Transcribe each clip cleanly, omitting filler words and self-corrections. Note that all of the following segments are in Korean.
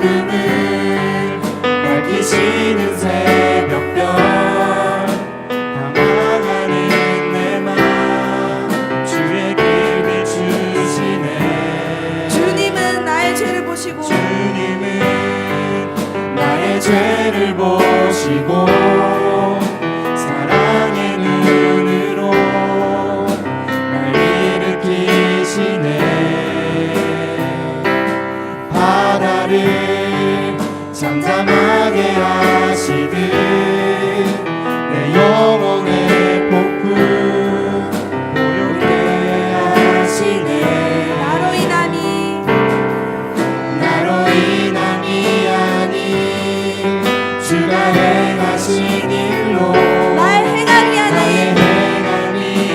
어둠을 밝히시는 새벽별 방황하는 내 맘 주의 길 비추시네. 주님은 나의 죄를 보시고 주님은 나의 죄를 보시고 사랑의 눈으로 날 일으키시네. 바다를 잠잠하게 하시듯 내 영혼의 폭풍 고요케 하시네. 나로 인함이 아닌 주가 행하신 일로 나의 행함이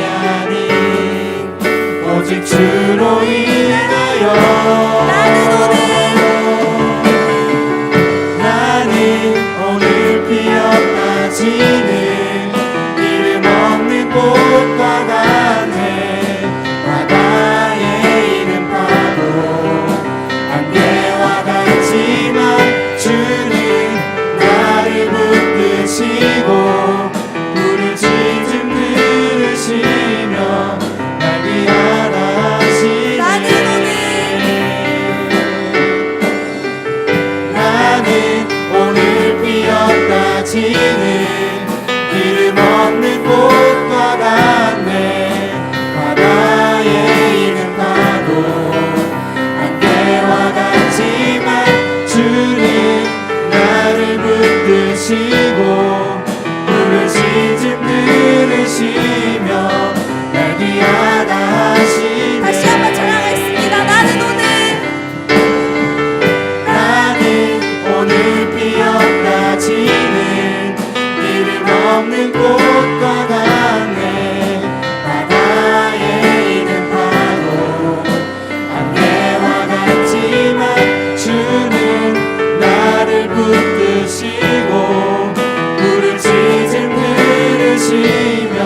아닌 오직 주로 인하여 나는 오늘 피었다 지는 이름 없는 꽃과 같네. 바다에 있는 파도 안개와 같지만 주는 나를 붙드시고 불을 지즘 들으시며 날 위하다 하시네. 나는 오늘 피었다 지는 이름 없는 꽃과 같네. 바다에 있는 파도 안개와 같지만 주는 나를 붙드시고 불을 지즘 들으시며 날 위하다 하시네. 다시 한번 찬양하겠습니다. 나는 오늘 피었다 지는 이름 없는 꽃과 같네. 바다에 있는 파도 안개와 같지만 주는 나를 붙드시고 불을 지즘 들으시며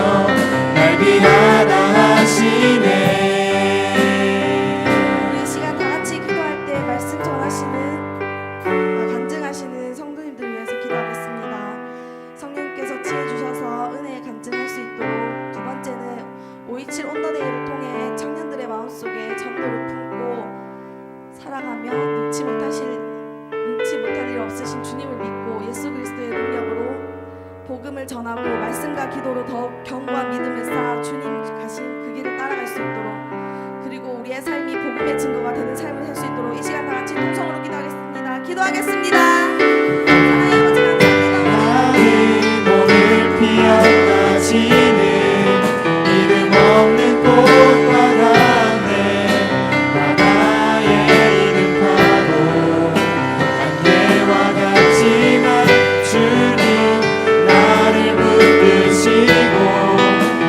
날 위하다 하시네. 우리 이 시간 다 같이 기도할 때 말씀 전하시는 간증하시는 성도님들 위해서 기도하겠습니다. 성령께서 지혜 주셔서 은혜에 간증할 수 있도록, 두 번째는 527 온더데이를 통해 청년들의 마음속에 전도를 품고 살아가며 능치 못할 일 없으신 주님을 믿고 예수 그리스도의 능력으로 복음을 전하고 말씀과 기도로 더욱 경과 믿음을 쌓아 주님 가신 그 길을 따라갈 수 있도록, 그리고 우리의 삶이 복음의 증거가 되는 삶을 살 수 있도록 이 시간 다 같이 통성으로 기도하겠습니다. 하나님 아버지 감사합니다. 나는 오늘 피었다 지는 이름 없는 꽃과 같네. 바다에 있는 파도 안개와 같지만 주님 나를 붙드시고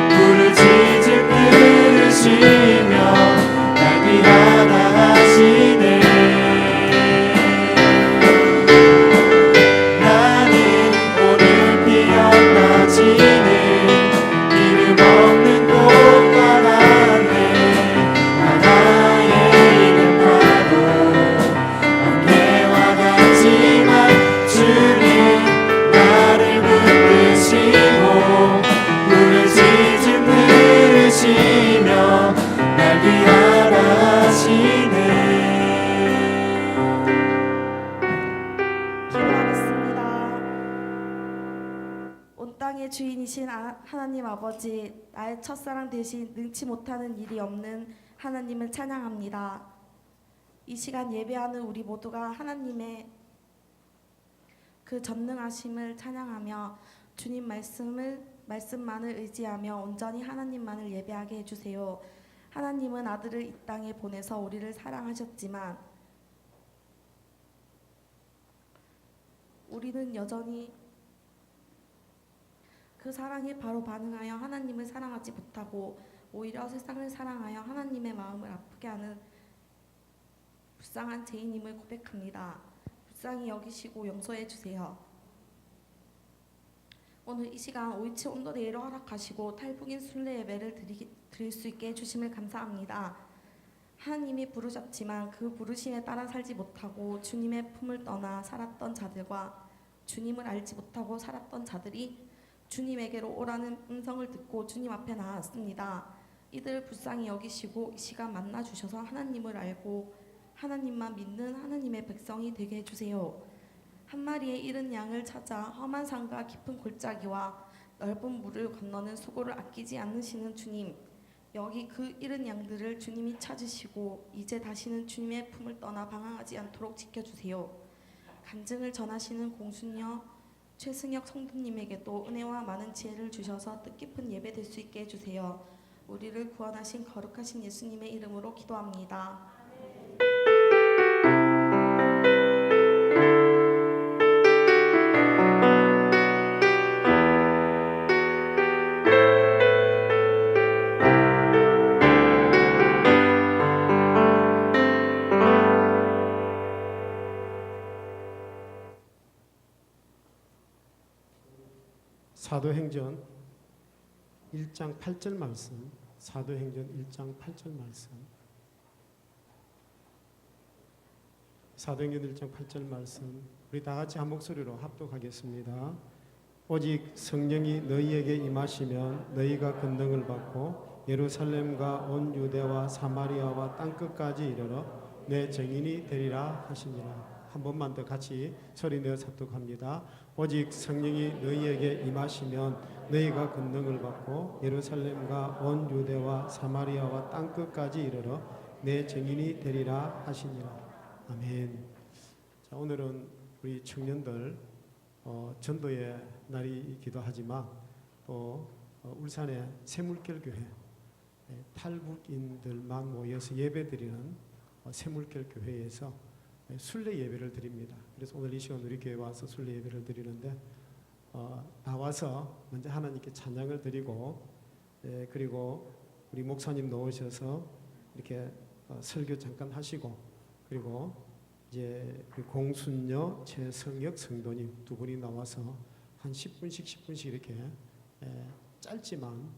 불을 지즘 들으시며 날 위하다 하시네. 나는 오늘 피었다 지는 이름 없는 꽃과 같네. 바다에 있는 파도 안개와 같지만 주님 나를 붙드시고 불을 지즘 들으시며 날 위하다 하시네. 기도하겠습니다. 온 땅의 주인이신 하나님 아버지, 나의 첫사랑 대신 능치 못하는 일이 없는 하나님을 찬양합니다. 이 시간 예배하는 우리 모두가 하나님의 그 전능하심을 찬양하며 주님 말씀만을 의지하며 온전히 하나님만을 예배하게 해주세요. 하나님은 아들을 이 땅에 보내서 우리를 사랑하셨지만 우리는 여전히 그 사랑에 바로 반응하여 하나님을 사랑하지 못하고 오히려 세상을 사랑하여 하나님의 마음을 아프게 하는 불쌍한 죄인임을 고백합니다. 불쌍히 여기시고 용서해 주세요. 오늘 이 시간 527 온도데이를 허락하시고 탈북인 순례 예배를 드릴 수 있게 해주심을 감사합니다. 하나님이 부르셨지만 그 부르심에 따라 살지 못하고 주님의 품을 떠나 살았던 자들과 주님을 알지 못하고 살았던 자들이 주님에게로 오라는 음성을 듣고 주님 앞에 나왔습니다. 이들을 불쌍히 여기시고 이 시간 만나 주셔서 하나님을 알고 하나님만 믿는 하나님의 백성이 되게 해주세요. 한 마리의 잃은 양을 찾아 험한 산과 깊은 골짜기와 넓은 물을 건너는 수고를 아끼지 않으시는 주님, 여기 그 잃은 양들을 주님이 찾으시고 이제 다시는 주님의 품을 떠나 방황하지 않도록 지켜주세요. 간증을 전하시는 공순녀 최승혁 성도님에게도 은혜와 많은 지혜를 주셔서 뜻깊은 예배 될 수 있게 해주세요. 우리를 구원하신 거룩하신 예수님의 이름으로 기도합니다. 사도행전 1장 8절 말씀, 사도행전 1장 8절 말씀, 사도행전 1장 8절 말씀, 우리 다 같이 한 목소리로 합독하겠습니다. 오직 성령이 너희에게 임하시면 너희가 권능을 받고 예루살렘과 온 유대와 사마리아와 땅끝까지 이르러 내 증인이 되리라 하시니라. 한 번만 더 같이 소리 내어 합독합니다. 오직 성령이 너희에게 임하시면 너희가 권능을 받고 예루살렘과 온 유대와 사마리아와 땅끝까지 이르러 내 증인이 되리라 하시니라. 아멘. 자, 오늘은 우리 청년들 전도의 날이기도 하지만 또 울산의 새물결 교회 탈북인들만 모여서 예배드리는 새물결 교회에서 순례 예배를 드립니다. 그래서 오늘 이 시간 우리 교회 와서 순례 예배를 드리는데 나와서 먼저 하나님께 찬양을 드리고 그리고 우리 목사님 나오셔서 이렇게 설교 잠깐 하시고 그리고 이제 공순녀 최성혁 성도님 두 분이 나와서 한 10분씩 이렇게 짧지만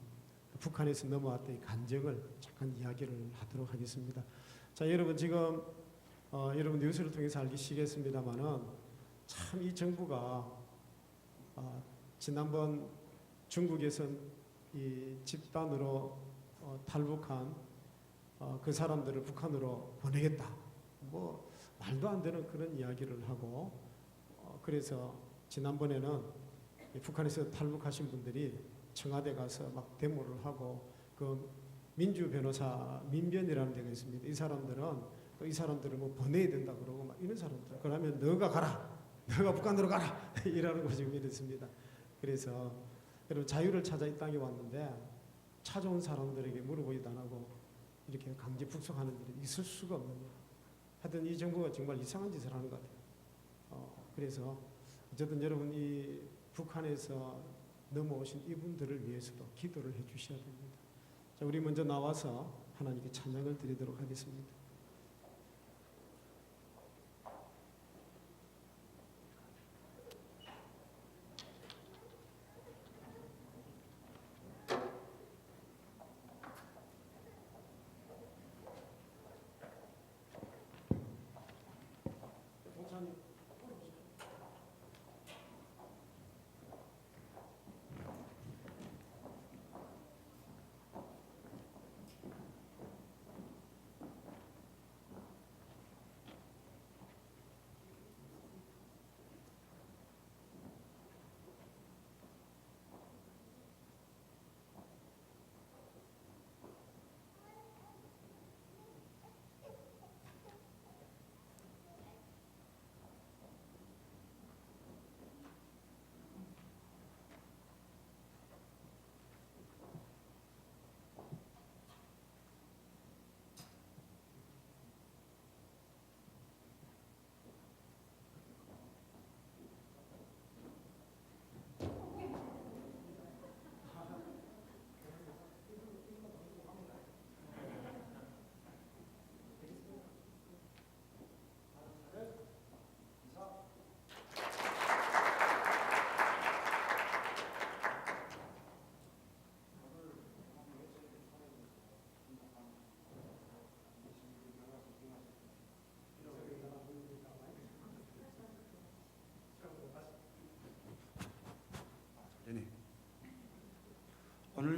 북한에서 넘어왔던 이 간증을 잠깐 이야기를 하도록 하겠습니다. 자, 여러분 지금 여러분 뉴스를 통해서 알기시겠습니다만은 참 이 정부가 지난번 중국에서 이 집단으로 탈북한 그 사람들을 북한으로 보내겠다. 뭐 말도 안 되는 그런 이야기를 하고 그래서 지난번에는 북한에서 탈북하신 분들이 청와대 가서 막 데모를 하고 그 민주 변호사 민변이라는 데가 있습니다. 이 사람들은 또 이 사람들을 뭐 보내야 된다 그러고 막 이런 사람들 그러면 너가 가라, 너가 북한으로 가라 이라는 거 지금 이랬습니다. 그래서 여러분 자유를 찾아 이 땅에 왔는데 찾아온 사람들에게 물어보지도 안 하고 이렇게 강제 북송하는 일이 있을 수가 없는 거예요. 하여튼 이 정부가 정말 이상한 짓을 하는 것 같아요. 그래서 어쨌든 여러분 이 북한에서 넘어오신 이분들을 위해서도 기도를 해주셔야 됩니다. 자, 우리 먼저 나와서 하나님께 찬양을 드리도록 하겠습니다.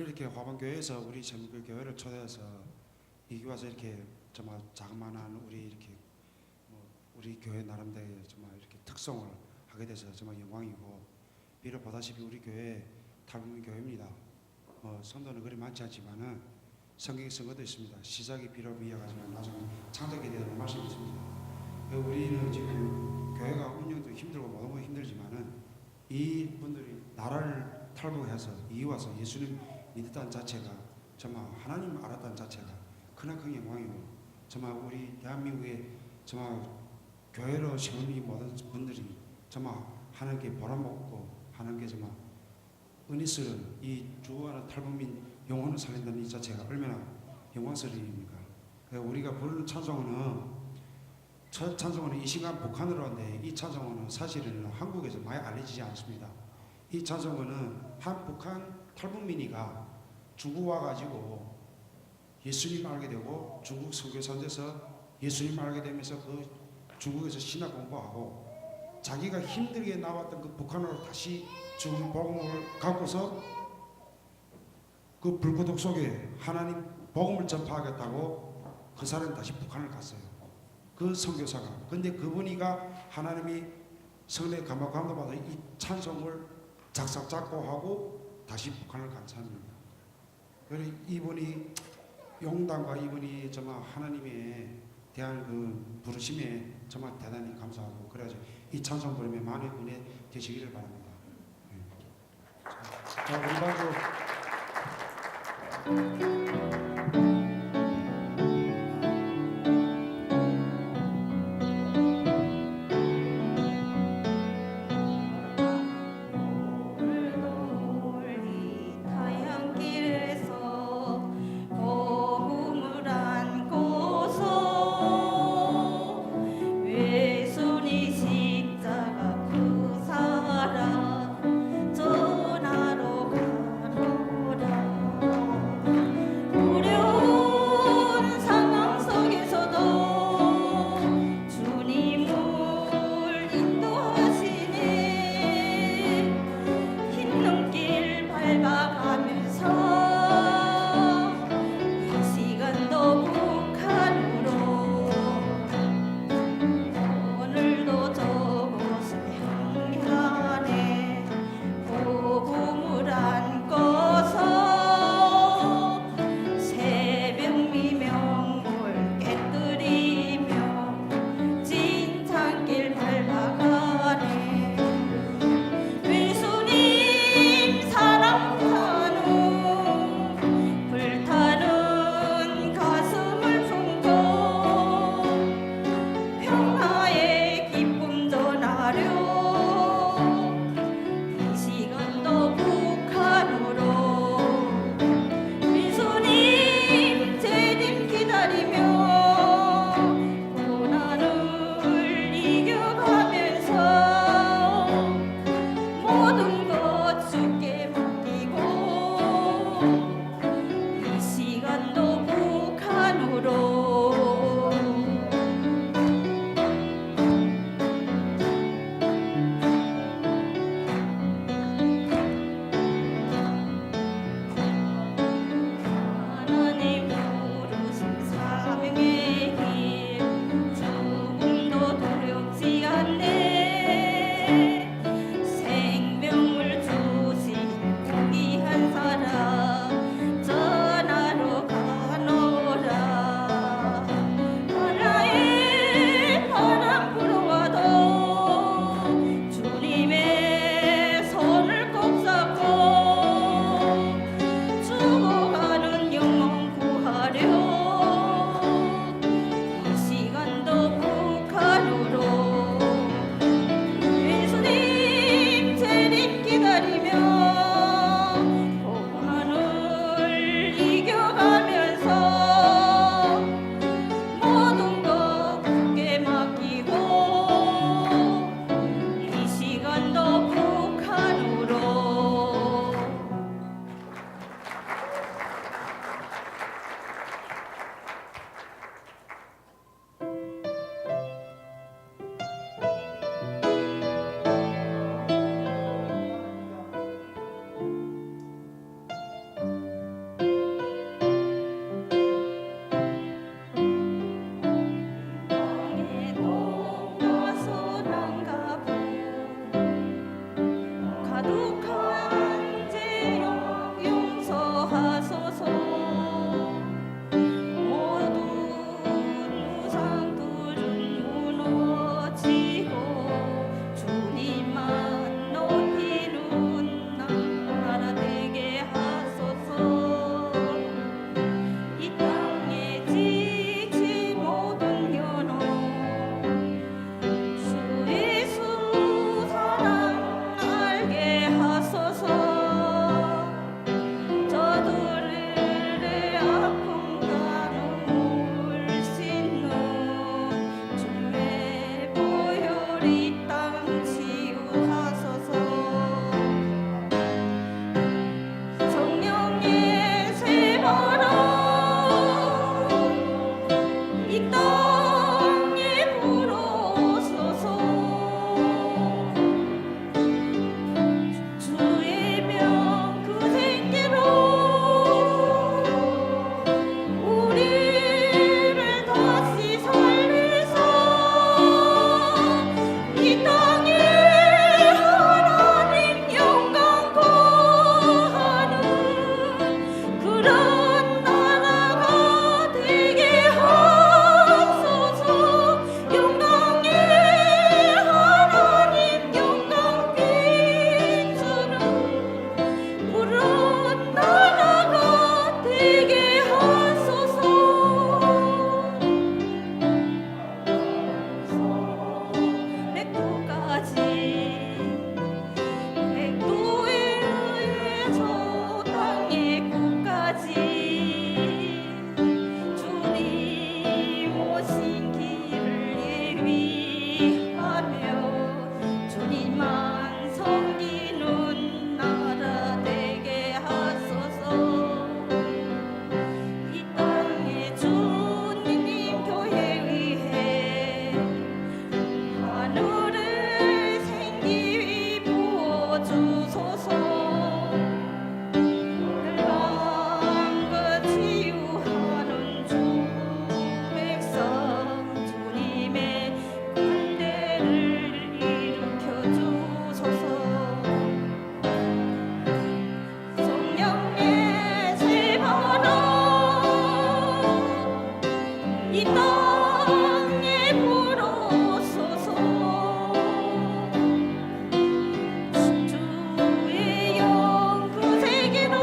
이렇게 화방교회에서 우리 전국교회를 초대해서 여기 와서 이렇게 정말 자그마한 우리 이렇게 뭐 우리 교회 나름대로 정말 이렇게 특성을 하게 돼서 정말 영광이고, 비록 보다시피 우리 교회 탈북민 교회입니다. 성도는 그리 많지 않지만은 성경에 쓴 것도 있습니다. 시작이 비록 이어가지만 나중에 창작에 대한 말씀이 있습니다. 우리는 지금 교회가 운영도 힘들고 모든 거 힘들지만은 이 분들이 나라를 탈북해서 이기 와서 예수님 믿었다는 자체가 정말 하나님 알았다는 자체가 크나큰 영광이고, 정말 우리 대한민국에 정말 교회로 세운 이 모든 분들이 정말 하나님께 보람먹고 하나님께 정말 은혜스러운 이 주하는 탈북민 영혼을 살린다는 이 자체가 얼마나 영광스러운 일입니까? 우리가 부르는 찬송은 첫 찬송은 이 시간 북한으로 하는데, 이 찬송은 사실은 한국에서 많이 알려지지 않습니다. 이 찬송은 한 북한 탈북민이가 중국 와가지고 예수님 알게 되고 중국 선교사인데서 예수님 알게 되면서 그 중국에서 신학 공부하고 자기가 힘들게 나왔던 그 북한으로 다시 중국 복음을 갖고서 그 불구독 속에 하나님 복음을 전파하겠다고 그 사람이 다시 북한을 갔어요. 그 선교사가. 근데 그분이가 하나님이 성례 감독 받아 이 찬송을 작사 작곡하고 다시 북한을 간 사람입니다. 그래서 이분이 용담과 이분이 정말 하나님에 대한 그 부르심에 정말 대단히 감사하고, 그래가지고 이 찬송 부르면 많은 은혜 되시기를 바랍니다. 자, 우리 방금 우리 예비하며 주님만 섬기는 나라 되게 하소서. 이 땅에 주님 교회 위해 하늘을 생기 부어 주소서. 열방과 치유하는 주 백성 주님의 군대를 일으켜 주소서. 성령의 세바람 이 땅에 불어서서 주의 영 그 세계로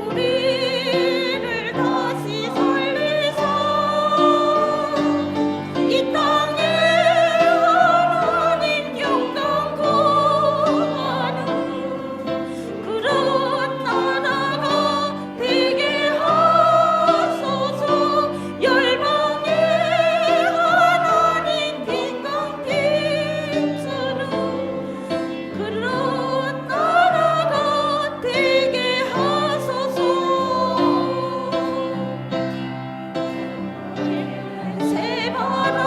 우리를 다시 살리사 이 땅에 하나님 영광 구하는 그런 나라가 되게 하소서. 열방에 하나님 빛과 비추는 그런 나라가 되게 하소서. 새바람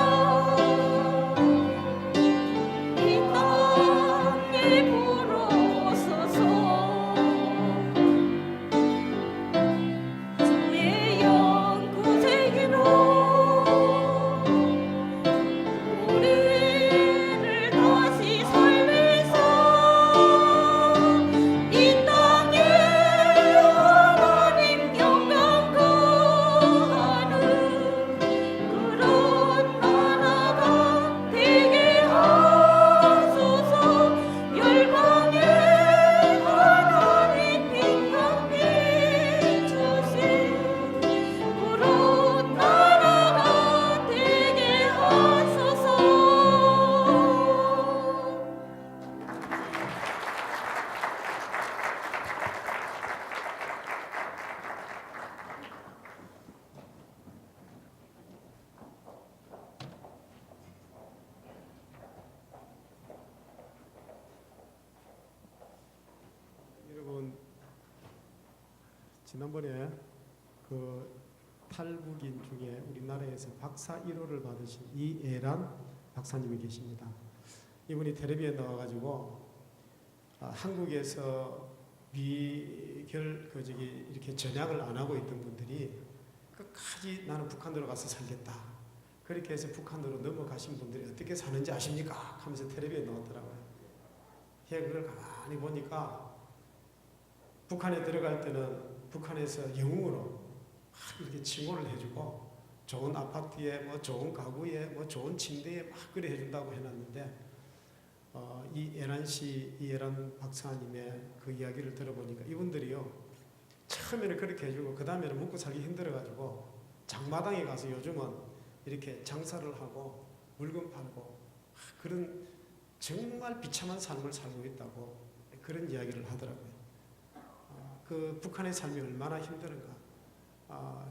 이 땅에 불어서서 주의 영 구세기로 우리를 다시 살리사 이 땅에 하나님 영광 구하는 그런 나라가 되게 하소서. 열방에 하나님 빛과 비추신 그런 나라가 되게 하소서. 여러분, 지난번에 그 탈북인 중에 우리나라에서 박사 1호를 받으신 이애란 박사님이 계십니다. 이분이 텔레비에 나와가지고 한국에서 이렇게 전향을 안 하고 있던 분들이 끝까지 나는 북한으로 가서 살겠다. 그렇게 해서 북한으로 넘어가신 분들이 어떻게 사는지 아십니까? 하면서 텔레비에 나왔더라고요. 그걸 가만히 보니까 북한에 들어갈 때는 북한에서 영웅으로 막 이렇게 칭호를 해주고 좋은 아파트에 뭐 좋은 가구에 뭐 좋은 침대에 막 그래 해준다고 해놨는데 이애란 박사님의 그 이야기를 들어보니까 이분들이요 처음에는 그렇게 해주고 그 다음에는 먹고 살기 힘들어가지고 장마당에 가서 요즘은 이렇게 장사를 하고 물건 팔고 그런 정말 비참한 삶을 살고 있다고 그런 이야기를 하더라고요. 그 북한의 삶이 얼마나 힘든가.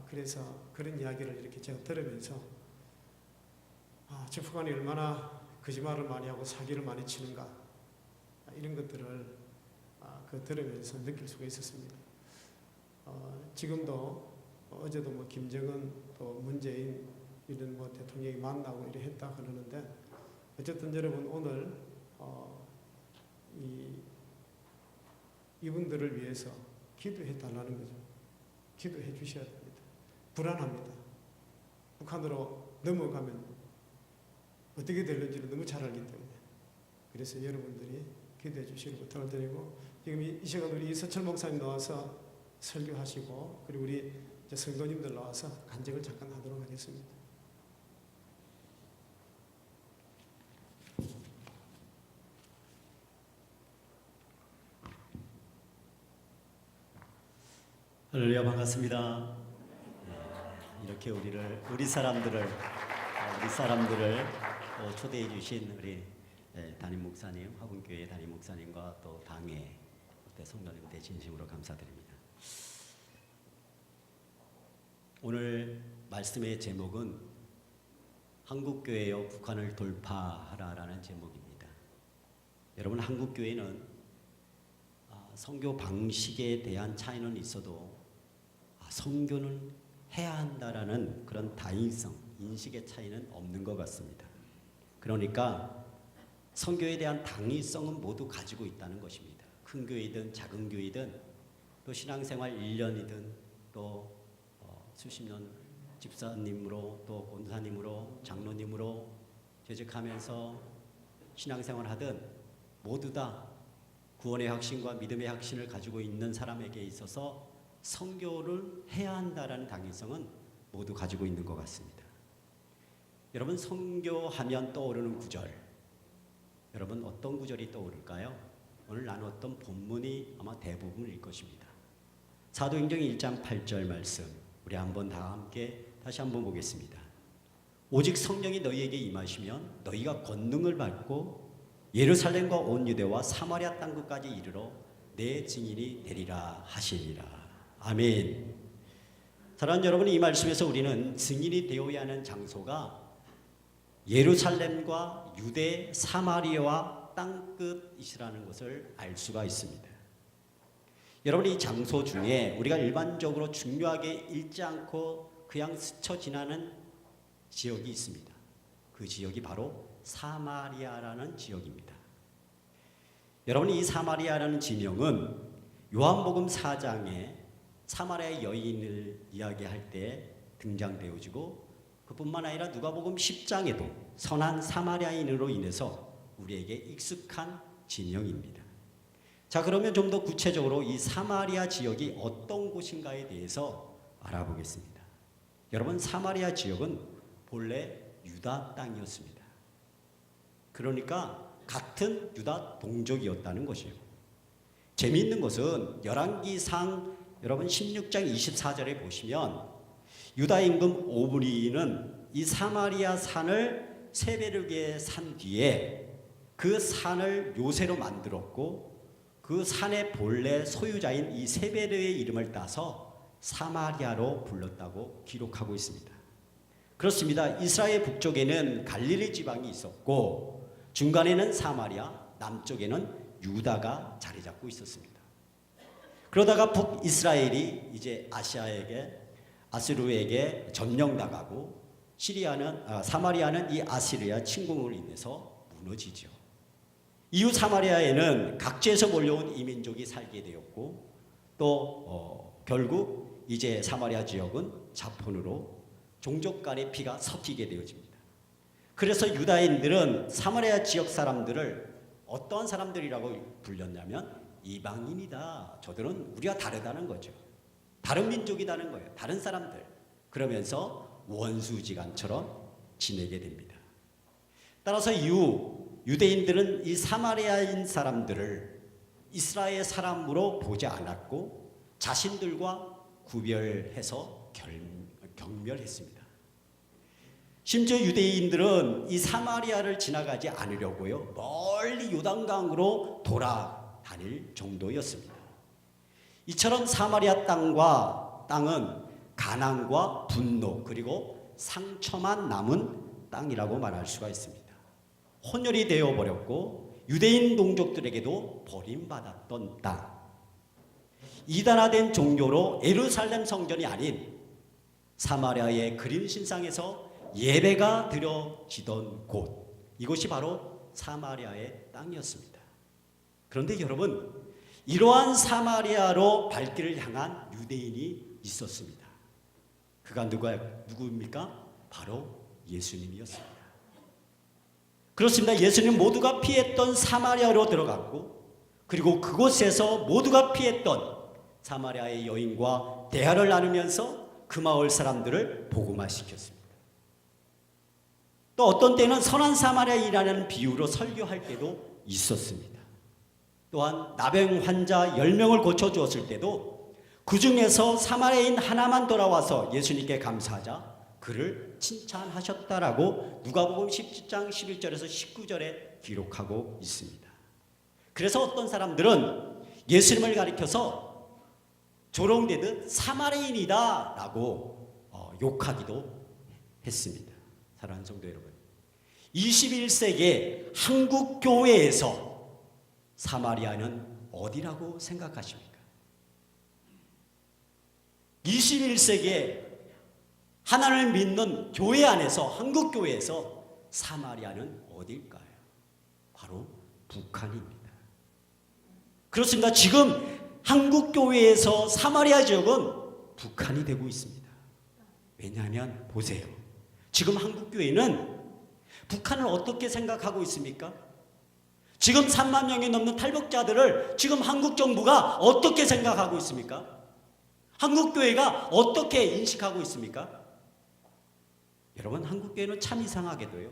그래서 그런 이야기를 이렇게 제가 들으면서 저 북한이 얼마나 거짓말을 많이 하고 사기를 많이 치는가 이런 것들을 들으면서 느낄 수가 있었습니다. 지금도 어제도 뭐 김정은 또 문재인 이런 뭐 대통령이 만나고 이래 했다 그러는데 어쨌든 여러분 오늘 이분들을 위해서 기도해 달라는 거죠. 기도해 주셔야 됩니다. 불안합니다. 북한으로 넘어가면 어떻게 될는지를 너무 잘 알기 때문에 그래서 여러분들이 기도해 주시는 부탁을 드리고 지금 이 시간 우리 이서철 목사님 나와서 설교하시고 그리고 우리 이제 성도님들 나와서 간증을 잠깐 하도록 하겠습니다. 할렐루야, 반갑습니다. 이렇게 우리 사람들을 초대해 주신 우리 담임 목사님, 화분교회 담임 목사님과 또 당회 성도님들 진심으로 감사드립니다. 오늘 말씀의 제목은 한국교회여 북한을 돌파하라라는 제목입니다. 여러분, 한국교회는 선교 방식에 대한 차이는 있어도 선교는 해야 한다라는 그런 다인성, 인식의 차이는 없는 것 같습니다. 그러니까 선교에 대한 당위성은 모두 가지고 있다는 것입니다. 큰 교회든 작은 교회든 또 신앙생활 1년이든 또 수십 년 집사님으로 또 권사님으로 장로님으로 재직하면서 신앙생활 하든 모두 다 구원의 확신과 믿음의 확신을 가지고 있는 사람에게 있어서 선교를 해야 한다라는 당위성은 모두 가지고 있는 것 같습니다. 여러분, 선교하면 떠오르는 구절, 여러분 어떤 구절이 떠오를까요? 오늘 나눴던 본문이 아마 대부분일 것입니다. 사도행전 1장 8절 말씀, 우리 한번 다 함께 다시 한번 보겠습니다. 오직 성령이 너희에게 임하시면 너희가 권능을 받고 예루살렘과 온 유대와 사마리아 땅끝까지 이르러 내 증인이 되리라 하시니라. 아멘. 사랑하는 여러분, 이 말씀에서 우리는 증인이 되어야 하는 장소가 예루살렘과 유대, 사마리아와 땅끝이라는 것을 알 수가 있습니다. 여러분, 이 장소 중에 우리가 일반적으로 중요하게 읽지 않고 그냥 스쳐 지나는 지역이 있습니다. 그 지역이 바로 사마리아라는 지역입니다. 여러분, 이 사마리아라는 지명은 요한복음 4장에 사마리아 여인을 이야기할 때 등장되어지고, 그뿐만 아니라 누가복음 10장에도 선한 사마리아인으로 인해서 우리에게 익숙한 지명입니다. 자, 그러면 좀 더 구체적으로 이 사마리아 지역이 어떤 곳인가에 대해서 알아보겠습니다. 여러분, 사마리아 지역은 본래 유다 땅이었습니다. 그러니까 같은 유다 동족이었다는 것이에요. 재미있는 것은 열왕기상 여러분 16장 24절에 보시면 유다 임금 오므리는 이 사마리아 산을 세베르게 산 뒤에 그 산을 요새로 만들었고, 그 산의 본래 소유자인 이 세베르의 이름을 따서 사마리아로 불렀다고 기록하고 있습니다. 그렇습니다. 이스라엘 북쪽에는 갈릴리 지방이 있었고 중간에는 사마리아, 남쪽에는 유다가 자리 잡고 있었습니다. 그러다가 북이스라엘이 이제 아시르에게 점령당하고 사마리아는 이 아시리아 침공으로 인해서 무너지죠. 이후 사마리아에는 각지에서 몰려온 이민족이 살게 되었고, 또 결국 이제 사마리아 지역은 자폰으로 종족 간의 피가 섞이게 되어집니다. 그래서 유다인들은 사마리아 지역 사람들을 어떠한 사람들이라고 불렸냐면 이방인이다. 저들은 우리와 다르다는 거죠. 다른 민족이라는 거예요. 다른 사람들. 그러면서 원수지간처럼 지내게 됩니다. 따라서 이후 유대인들은 이 사마리아인 사람들을 이스라엘 사람으로 보지 않았고 자신들과 구별해서 경멸했습니다. 심지어 유대인들은 이 사마리아를 지나가지 않으려고요, 멀리 요단강으로 돌아다닐 정도였습니다. 이처럼 사마리아 땅은 가난과 분노 그리고 상처만 남은 땅이라고 말할 수가 있습니다. 혼혈이 되어버렸고 유대인 동족들에게도 버림받았던 땅, 이단화된 종교로 예루살렘 성전이 아닌 사마리아의 그림 신상에서 예배가 드려지던 곳, 이곳이 바로 사마리아의 땅이었습니다. 그런데 여러분, 이러한 사마리아로 발길을 향한 유대인이 있었습니다. 그가 누구입니까? 바로 예수님이었습니다. 그렇습니다. 예수님 모두가 피했던 사마리아로 들어갔고, 그리고 그곳에서 모두가 피했던 사마리아의 여인과 대화를 나누면서 그 마을 사람들을 복음화시켰습니다. 또 어떤 때는 선한 사마리아인이라는 비유로 설교할 때도 있었습니다. 또한 나병 환자 10명을 고쳐주었을 때도 그 중에서 사마리아인 하나만 돌아와서 예수님께 감사하자 그를 칭찬하셨다라고 누가복음 10장 11절에서 19절에 기록하고 있습니다. 그래서 어떤 사람들은 예수님을 가리켜서 조롱되듯 사마리아인이다 라고 욕하기도 했습니다. 사랑하는 성도 여러분, 21세기의 한국 교회에서 사마리아는 어디라고 생각하십니까? 21세기에 하나님을 믿는 교회 안에서, 한국 교회에서 사마리아는 어딜까요? 바로 북한입니다. 그렇습니다. 지금 한국 교회에서 사마리아 지역은 북한이 되고 있습니다. 왜냐하면 보세요. 지금 한국 교회는 북한을 어떻게 생각하고 있습니까? 지금 3만 명이 넘는 탈북자들을 지금 한국 정부가 어떻게 생각하고 있습니까? 한국 교회가 어떻게 인식하고 있습니까? 여러분, 한국 교회는 참 이상하게도요,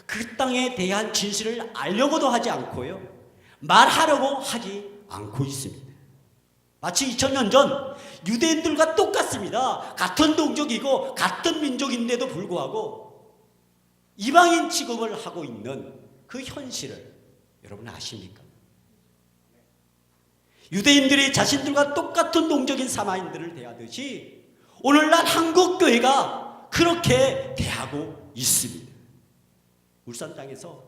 그 땅에 대한 진실을 알려고도 하지 않고요, 말하려고 하지 않고 있습니다. 마치 2000년 전 유대인들과 똑같습니다. 같은 동족이고 같은 민족인데도 불구하고 이방인 취급을 하고 있는 그 현실을 여러분 아십니까? 유대인들이 자신들과 똑같은 동족인 사마인들을 대하듯이 오늘날 한국 교회가 그렇게 대하고 있습니다. 울산 땅에서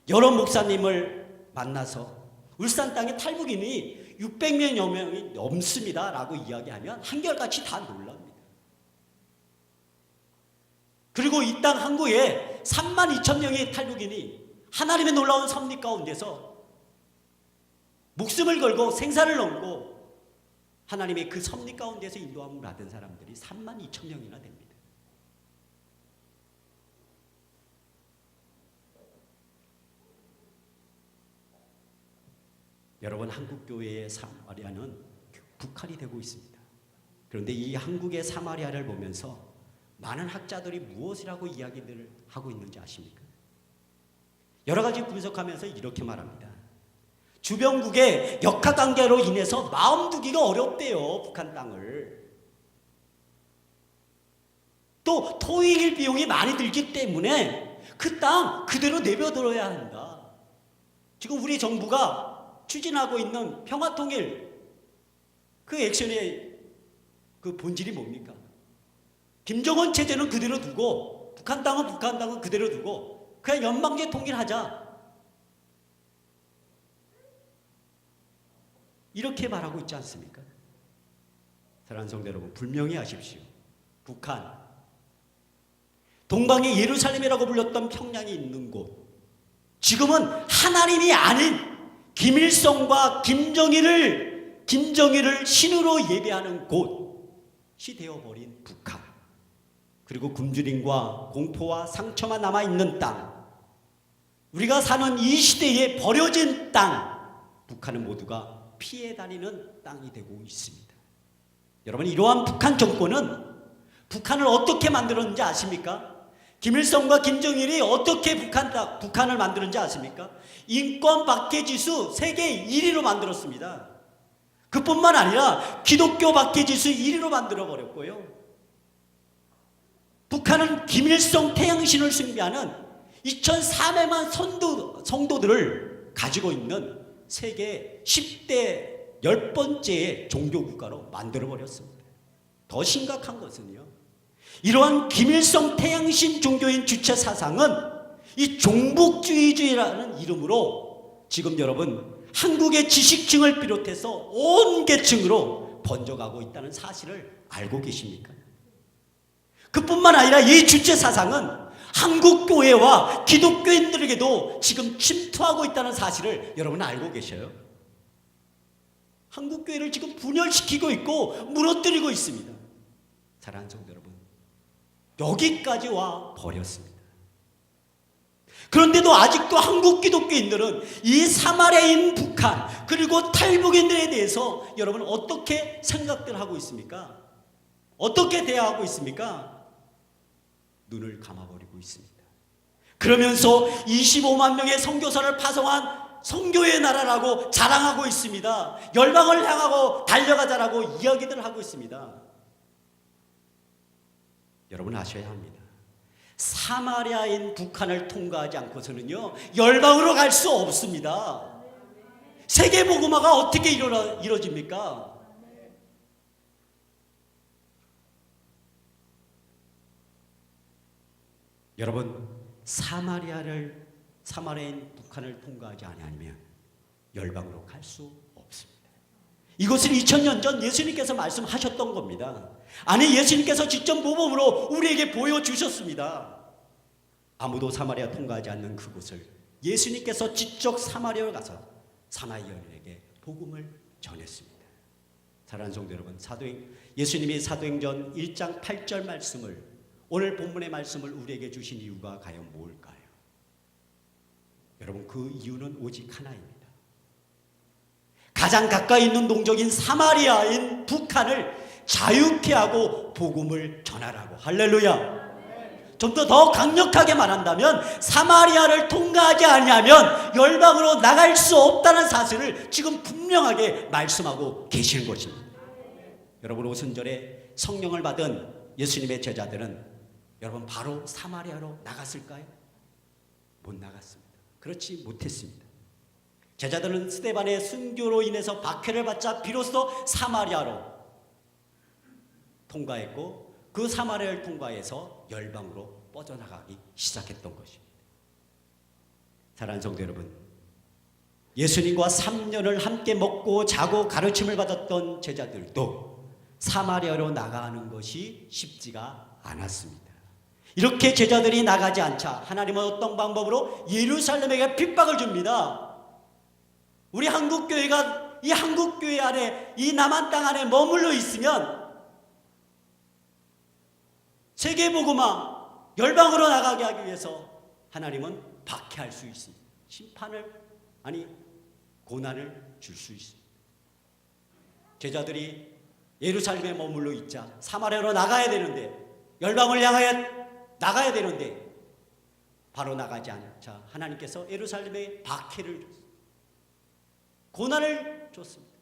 여러 목사님을 만나서 울산 땅에 탈북인이 600명여 명이 넘습니다 라고 이야기하면 한결같이 다 놀랍니다. 그리고 이 땅 한국에 3만 2천 명의 탈북인이 하나님의 놀라운 섭리 가운데서 목숨을 걸고 생사를 넘고 하나님의 그 섭리 가운데서 인도함을 받은 사람들이 3만 2천 명이나 됩니다. 여러분, 한국교회의 사마리아는 북한이 되고 있습니다. 그런데 이 한국의 사마리아를 보면서 많은 학자들이 무엇이라고 이야기들을 하고 있는지 아십니까? 여러 가지 분석하면서 이렇게 말합니다. 주변국의 역학관계로 인해서 마음 두기가 어렵대요, 북한 땅을. 또 토익 비용이 많이 들기 때문에 그 땅 그대로 내버려둬야 한다. 지금 우리 정부가 추진하고 있는 평화통일 그 액션의 그 본질이 뭡니까? 김정은 체제는 그대로 두고 북한 땅은 그대로 두고 그냥 연방제 통일하자, 이렇게 말하고 있지 않습니까? 사랑하는 성도 여러분, 분명히 아십시오. 북한, 동방의 예루살렘이라고 불렸던 평양이 있는 곳, 지금은 하나님이 아닌 김일성과 김정일을 신으로 예배하는 곳이 되어버린 북한, 그리고 굶주림과 공포와 상처만 남아있는 땅, 우리가 사는 이 시대에 버려진 땅, 북한은 모두가 피해 다니는 땅이 되고 있습니다. 여러분, 이러한 북한 정권은 북한을 어떻게 만들었는지 아십니까? 김일성과 김정일이 어떻게 북한을 만들었는지 아십니까? 인권 박해지수 세계 1위로 만들었습니다. 그뿐만 아니라 기독교 박해지수 1위로 만들어버렸고요. 북한은 김일성 태양신을 숭배하는 2,400만 성도들을 가지고 있는 세계 10대 10번째 종교국가로 만들어버렸습니다. 더 심각한 것은요, 이러한 김일성 태양신 종교인 주체 사상은 이 종북주의주의라는 이름으로 지금 여러분 한국의 지식층을 비롯해서 온 계층으로 번져가고 있다는 사실을 알고 계십니까? 그뿐만 아니라 이 주체 사상은 한국교회와 기독교인들에게도 지금 침투하고 있다는 사실을 여러분 알고 계셔요? 한국교회를 지금 분열시키고 있고 무너뜨리고 있습니다. 사랑하는 성도 여러분, 여기까지 와 버렸습니다. 그런데도 아직도 한국 기독교인들은 이 사마리아인 북한 그리고 탈북인들에 대해서 여러분 어떻게 생각들 하고 있습니까? 어떻게 대하고 있습니까? 눈을 감아버리고 있습니다. 그러면서 25만 명의 선교사를 파송한 선교의 나라라고 자랑하고 있습니다. 열방을 향하고 달려가자라고 이야기들 하고 있습니다. 여러분 아셔야 합니다. 사마리아인 북한을 통과하지 않고서는요, 열방으로 갈 수 없습니다. 세계 복음화가 어떻게 이루어집니까? 여러분, 사마리아인 북한을 통과하지 아니하면 열방으로 갈 수 없습니다. 이것은 2000년 전 예수님께서 말씀하셨던 겁니다. 아니, 예수님께서 직접 모범으로 우리에게 보여주셨습니다. 아무도 사마리아 통과하지 않는 그곳을 예수님께서 직접 사마리아에 가서 사마리아인에게 복음을 전했습니다. 사랑하는 성도 여러분, 예수님이 사도행전 1장 8절 말씀을, 오늘 본문의 말씀을 우리에게 주신 이유가 과연 뭘까요? 여러분, 그 이유는 오직 하나입니다. 가장 가까이 있는 동족인 사마리아인 북한을 자유케 하고 복음을 전하라고. 할렐루야. 좀 더 강력하게 말한다면 사마리아를 통과하지 아니하면 열방으로 나갈 수 없다는 사실을 지금 분명하게 말씀하고 계시는 것입니다. 여러분, 오순절에 성령을 받은 예수님의 제자들은 여러분 바로 사마리아로 나갔을까요? 못 나갔습니다. 그렇지 못했습니다. 제자들은 스데반의 순교로 인해서 박해를 받자 비로소 사마리아로 통과했고, 그 사마리아를 통과해서 열방으로 뻗어나가기 시작했던 것입니다. 사랑하는 성도 여러분, 예수님과 3년을 함께 먹고 자고 가르침을 받았던 제자들도 사마리아로 나가는 것이 쉽지가 않았습니다. 이렇게 제자들이 나가지 않자 하나님은 어떤 방법으로 예루살렘에게 핍박을 줍니다. 우리 한국교회가 이 한국교회 안에, 이 남한 땅 안에 머물러 있으면 세계복음화 열방으로 나가게 하기 위해서 하나님은 박해할 수 있습니다. 고난을 줄 수 있습니다. 제자들이 예루살렘에 머물러 있자 사마리아로 나가야 되는데, 열방을 향하여 나가야 되는데 바로 나가지 않자 하나님께서 예루살렘에 박해를 줬습니다. 고난을 줬습니다.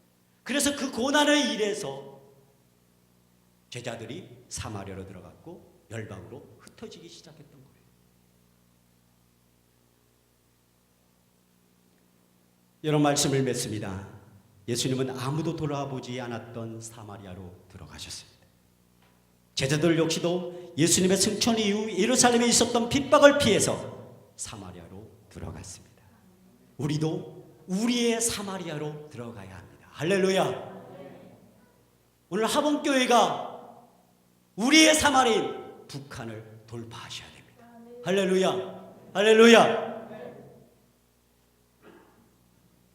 그래서 그 고난을 인해서 제자들이 사마리아로 들어갔고 열방으로 흩어지기 시작했던 거예요. 이런 말씀을 맺습니다. 예수님은 아무도 돌아보지 않았던 사마리아로 들어가셨습니다. 제자들 역시도 예수님의 승천 이후 예루살렘에 있었던 핍박을 피해서 사마리아로 들어갔습니다. 우리도 우리의 사마리아로 들어가야 합니다. 할렐루야. 오늘 하봉교회가 우리의 사마리아인 북한을 돌파하셔야 됩니다. 할렐루야. 할렐루야.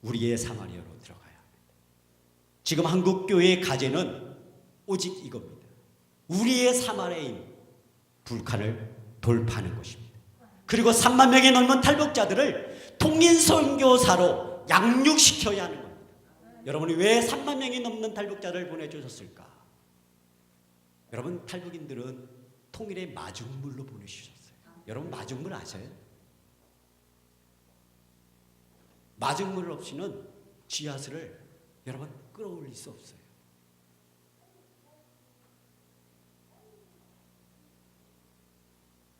우리의 사마리아로 들어가야 합니다. 지금 한국교회의 과제는 오직 이겁니다. 우리의 사마리아인 북한을 돌파하는 것입니다. 그리고 3만 명이 넘는 탈북자들을 통인선교사로 양육시켜야 하는 겁니다. 여러분이 왜 3만 명이 넘는 탈북자를 보내주셨을까? 여러분, 탈북인들은 통일의 마중물로 보내주셨어요. 여러분, 마중물 아세요? 마중물 없이는 지하수를 여러분 끌어올릴 수 없어요.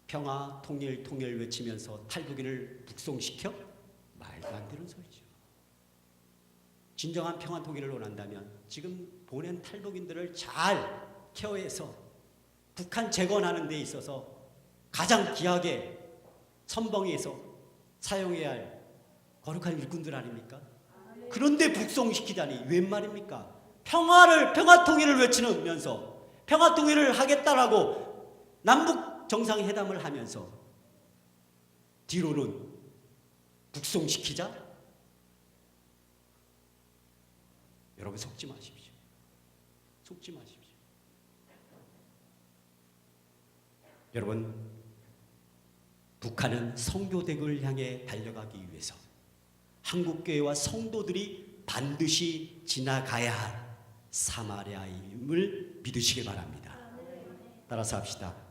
평화, 통일, 통일 외치면서 탈북인을 북송시켜? 말도 안 되는 소리죠. 진정한 평화, 통일을 원한다면 지금 보낸 탈북인들을 잘 케어해서 북한 재건하는 데 있어서 가장 귀하게 선봉에서 사용해야 할 거룩한 일꾼들 아닙니까? 그런데 북송시키다니 웬 말입니까? 평화 통일을 외치면서 평화 통일을 하겠다라고 남북 정상회담을 하면서 뒤로는 북송시키자? 여러분, 속지 마십시오. 속지 마십시오. 여러분, 북한은 선교대국을 향해 달려가기 위해서 한국교회와 성도들이 반드시 지나가야 할 사마리아임을 믿으시기 바랍니다. 따라서 합시다.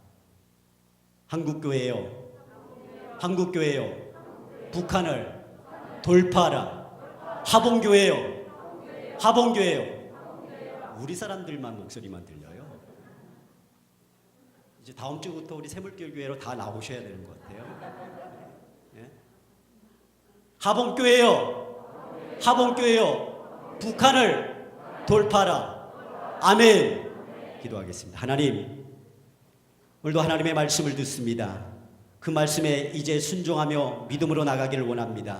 한국교회요, 한국교회요, 북한을 돌파하라. 하봉교회요, 하봉교회요. 우리 사람들만 목소리만 들려요. 이제 다음 주부터 우리 새물교회로 다 나오셔야 되는 것 같아요. 네? 하봉교회요, 하봉교회요, 북한을 돌파하라. 아멘. 기도하겠습니다. 하나님, 오늘도 하나님의 말씀을 듣습니다. 그 말씀에 이제 순종하며 믿음으로 나가기를 원합니다.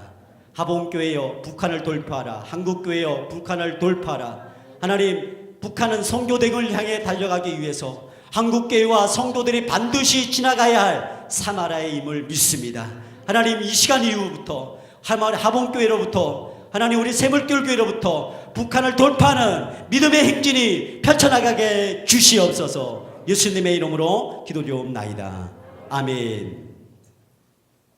하봉교회여 북한을 돌파하라. 한국교회여 북한을 돌파하라. 하나님, 북한은 성교대을 향해 달려가기 위해서 한국교회와 성도들이 반드시 지나가야 할 사마라의 임을 믿습니다. 하나님, 이 시간 이후부터 하봉교회로부터 하나님, 우리 새물교회로부터 북한을 돌파하는 믿음의 행진이 펼쳐나가게 주시옵소서. 예수님의 이름으로 기도드리옵나이다. 아멘.